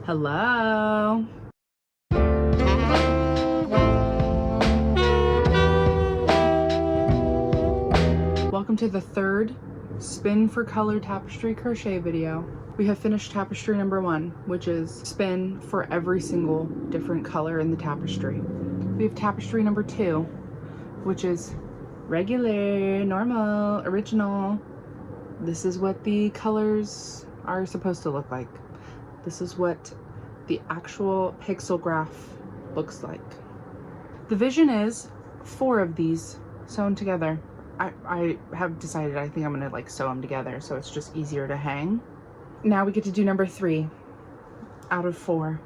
Hello. Welcome to the third Spin for Color tapestry crochet video. We have finished tapestry number 1, which is spin for every single different color in the tapestry. We have tapestry number 2, which is regular, normal, original. This is what the colors are supposed to look like. This is what the actual pixel graph looks like. The vision is 4 of these sewn together. I have decided I think I'm gonna like sew them together so it's just easier to hang. Now we get to do number 3 out of 4.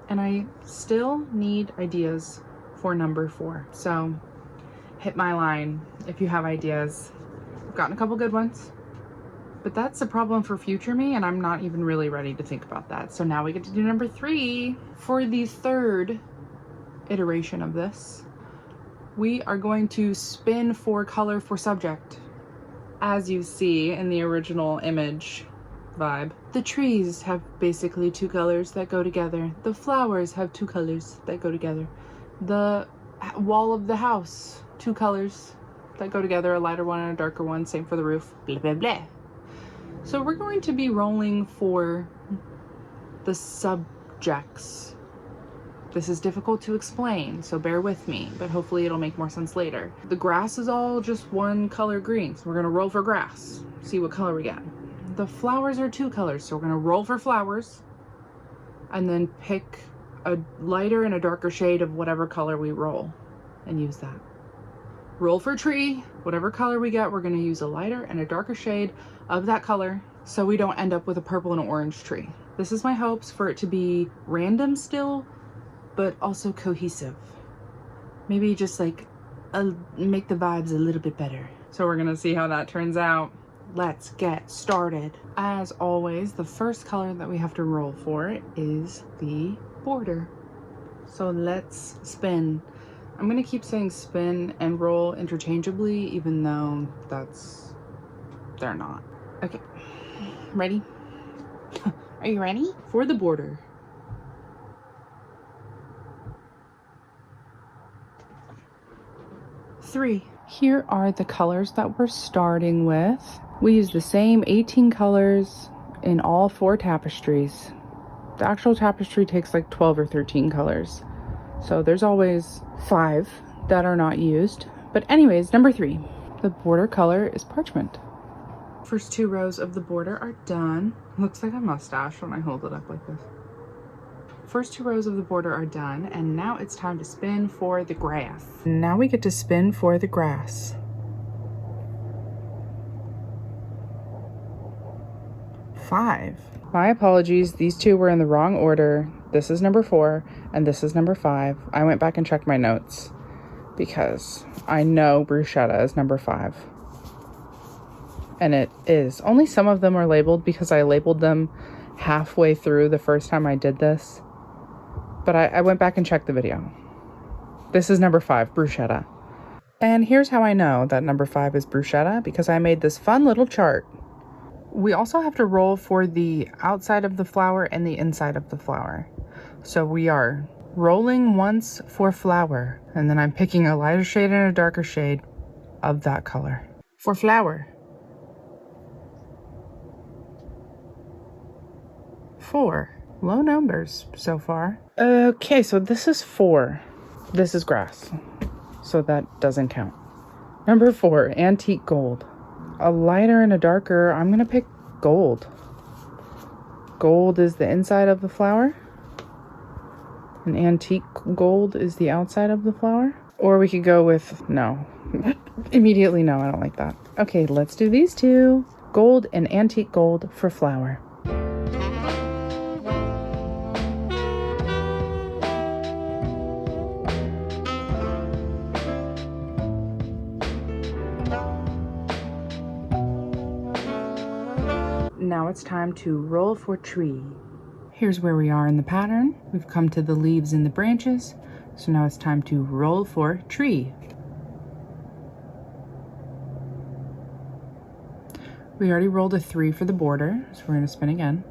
And I still need ideas for number 4. So hit my line if you have ideas. I've gotten a couple good ones, but that's a problem for future me and I'm not even really ready to think about that. So now we get to do number 3. For the third iteration of this, we are going to spin for color for subject. As you see in the original image vibe, the trees have basically 2 colors that go together. The flowers have 2 colors that go together. The wall of the house, 2 colors that go together, a lighter one and a darker one, same for the roof, blah, blah, blah. So we're going to be rolling for the subjects. This is difficult to explain, so bear with me, but hopefully it'll make more sense later. The grass is all just 1 color green, so we're gonna roll for grass, see what color we get. The flowers are 2 colors, so we're gonna roll for flowers, and then pick a lighter and a darker shade of whatever color we roll, and use that. Roll for tree, whatever color we get, we're gonna use a lighter and a darker shade of that color, so we don't end up with a purple and an orange tree. This is my hopes for it to be random still, but also cohesive. Maybe just like make the vibes a little bit better. So we're gonna see how that turns out. Let's get started. As always, the first color that we have to roll for is the border. So let's spin. I'm gonna keep saying spin and roll interchangeably, even though they're not. Okay, ready? Are you ready? For the border. Here are the colors that we're starting with. We use the same 18 colors in all 4 tapestries. The actual tapestry takes like 12 or 13 colors. So there's always 5 that are not used. But anyways, number 3, the border color is parchment. First 2 rows of the border are done. Looks like a mustache when I hold it up like this. First 2 rows of the border are done, and now it's time to spin for the grass. Now we get to spin for the grass. 5. My apologies, these 2 were in the wrong order. This is number 4, and this is number 5. I went back and checked my notes because I know bruschetta is number 5. And it is. Only some of them are labeled because I labeled them halfway through the first time I did this. But I went back and checked the video. This is number 5, bruschetta. And here's how I know that number 5 is bruschetta, because I made this fun little chart. We also have to roll for the outside of the flower and the inside of the flower. So we are rolling once for flower, and then I'm picking a lighter shade and a darker shade of that color. For flower. 4. Low numbers so far. Okay, so this is 4. This is grass, so that doesn't count. Number 4, antique gold. A lighter and a darker, I'm gonna pick gold. Gold is the inside of the flower, and antique gold is the outside of the flower. Or we could go with, no. Immediately no, I don't like that. Okay, let's do these 2. Gold and antique gold for flower. Now it's time to roll for tree. Here's where we are in the pattern. We've come to the leaves and the branches. So now it's time to roll for tree. We already rolled a 3 for the border, so we're going to spin again.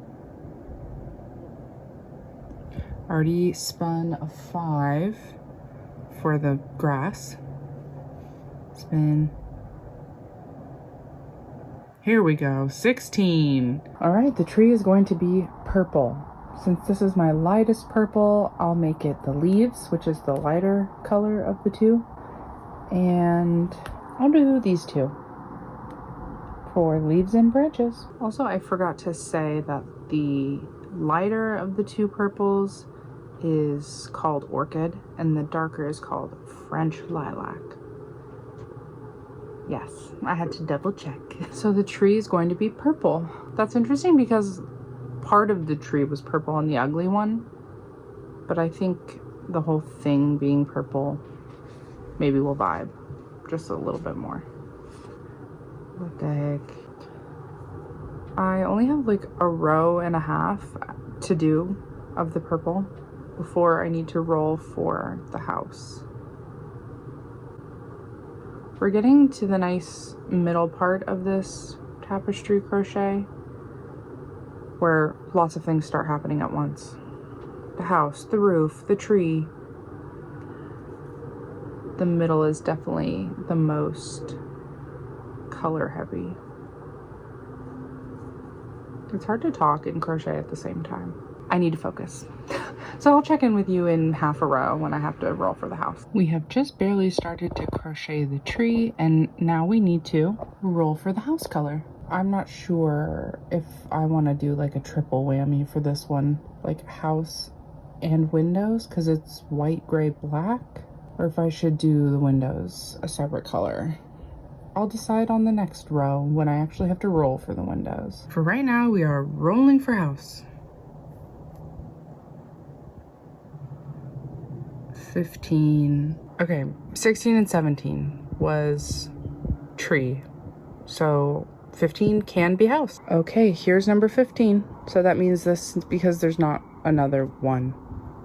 Already spun a 5 for the grass. Spin. Here we go, 16. All right, the tree is going to be purple. Since this is my lightest purple, I'll make it the leaves, which is the lighter color of the two. And I'll do these two for leaves and branches. Also, I forgot to say that the lighter of the two purples is called orchid and the darker is called French lilac. Yes, I had to double check. So the tree is going to be purple. That's interesting because part of the tree was purple on the ugly one, but I think the whole thing being purple maybe will vibe just a little bit more. What the heck? I only have like a row and a half to do of the purple before I need to roll for the house. We're getting to the nice middle part of this tapestry crochet where lots of things start happening at once. The house, the roof, the tree. The middle is definitely the most color heavy. It's hard to talk and crochet at the same time. I need to focus. So I'll check in with you in half a row when I have to roll for the house. We have just barely started to crochet the tree and now we need to roll for the house color. I'm not sure if I want to do like a triple whammy for this one, like house and windows, because it's white, gray, black, or if I should do the windows a separate color. I'll decide on the next row when I actually have to roll for the windows. For right now, we are rolling for house. 15. Okay, 16 and 17 was tree. So 15 can be house. Okay, here's number 15. So that means this, because there's not another one.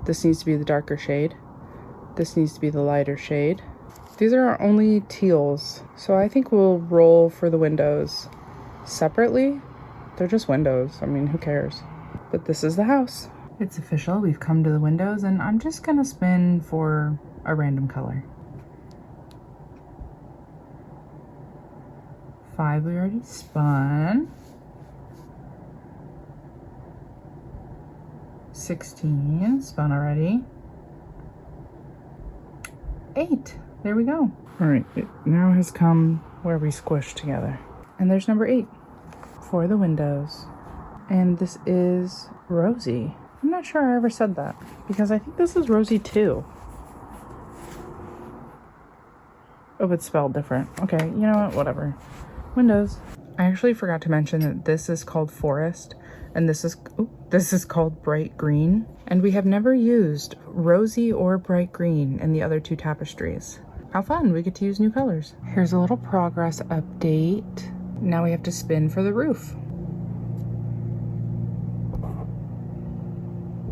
This needs to be the darker shade. This needs to be the lighter shade. These are our only teals. So I think we'll roll for the windows separately. They're just windows. I mean, who cares? But this is the house. It's official. We've come to the windows and I'm just gonna spin for a random color. 5 we already spun. 16 spun already. 8. There we go. All right, it now has come where we squish together. And there's number 8 for the windows. And this is Rosie. I'm not sure I ever said that because I think this is Rosie too. Oh, it's spelled different. Okay, you know what, whatever. Windows. I actually forgot to mention that this is called forest and this is called bright green. And we have never used Rosie or bright green in the other two tapestries. How fun, we get to use new colors. Here's a little progress update. Now we have to spin for the roof.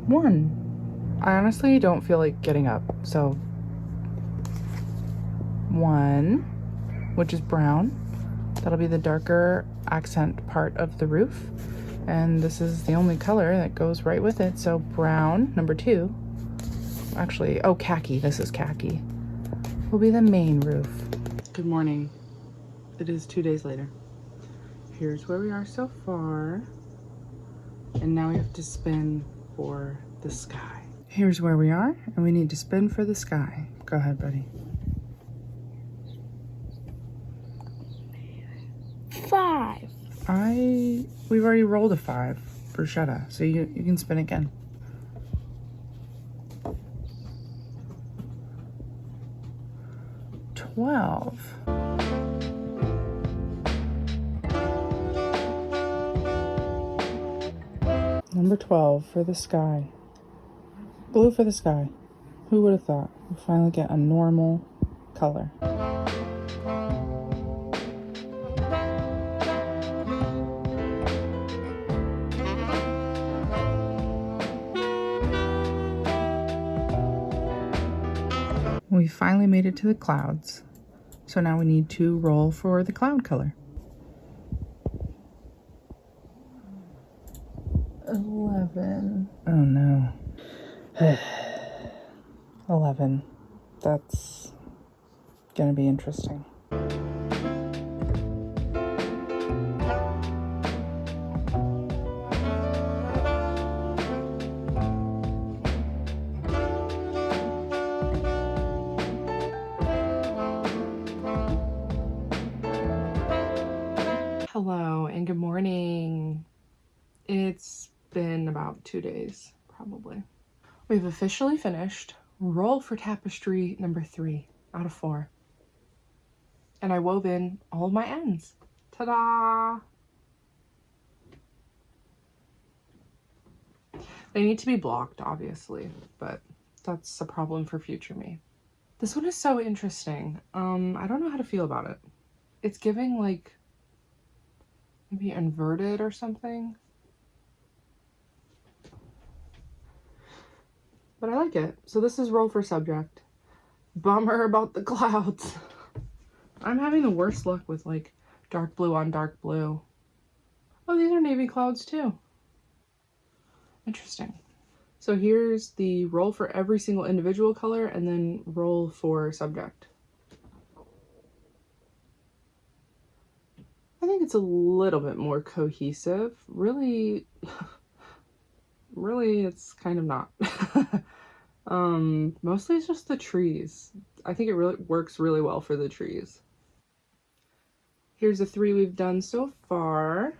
1. I honestly don't feel like getting up, so 1, which is brown. That'll be the darker accent part of the roof. And this is the only color that goes right with it. So brown, number 2. Actually, oh, khaki, this is khaki. Will be the main roof. Good morning. It is 2 days later. Here's where we are so far. And now we have to spin for the sky. Here's where we are, and we need to spin for the sky. Go ahead, buddy. 5. We've already rolled a 5 for Shetta, so you can spin again. $12. Number 12 for the sky. Blue for the sky. Who would have thought? We finally get a normal color. We finally made it to the clouds. So now we need to roll for the cloud color. 11. Oh no. 11. That's gonna be interesting. Hello and good morning. It's been about 2 days, probably. We've officially finished roll for tapestry number 3 out of 4. And I wove in all of my ends. Ta-da! They need to be blocked, obviously, but that's a problem for future me. This one is so interesting. I don't know how to feel about it. It's giving like maybe inverted or something. But I like it. So this is roll for subject. Bummer about the clouds. I'm having the worst luck with like dark blue on dark blue. Oh, these are navy clouds too. Interesting. So here's the roll for every single individual color and then roll for subject. I think it's a little bit more cohesive. Really, it's kind of not. Mostly it's just the trees. I think it really works really well for the trees. Here's the 3 we've done so far.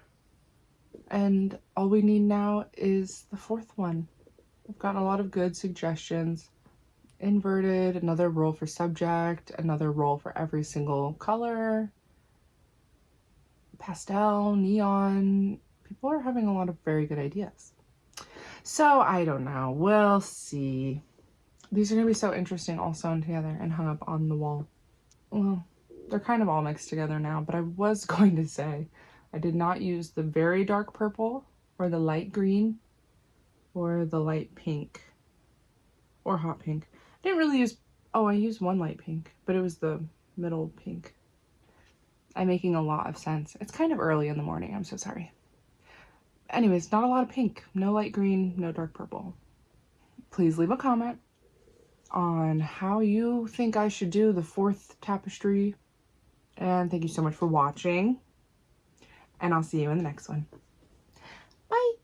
And all we need now is the 4th one. I've gotten a lot of good suggestions. Inverted, another roll for subject, another roll for every single color. Pastel, neon. People are having a lot of very good ideas. So I don't know. We'll see. These are going to be so interesting all sewn together and hung up on the wall. Well, they're kind of all mixed together now, but I was going to say I did not use the very dark purple or the light green or the light pink or hot pink. I didn't really use, oh, I used one light pink, but it was the middle pink. I'm making a lot of sense. It's kind of early in the morning. I'm so sorry. Anyways, not a lot of pink. No light green, no dark purple. Please leave a comment on how you think I should do the 4th tapestry. And thank you so much for watching. And I'll see you in the next one. Bye.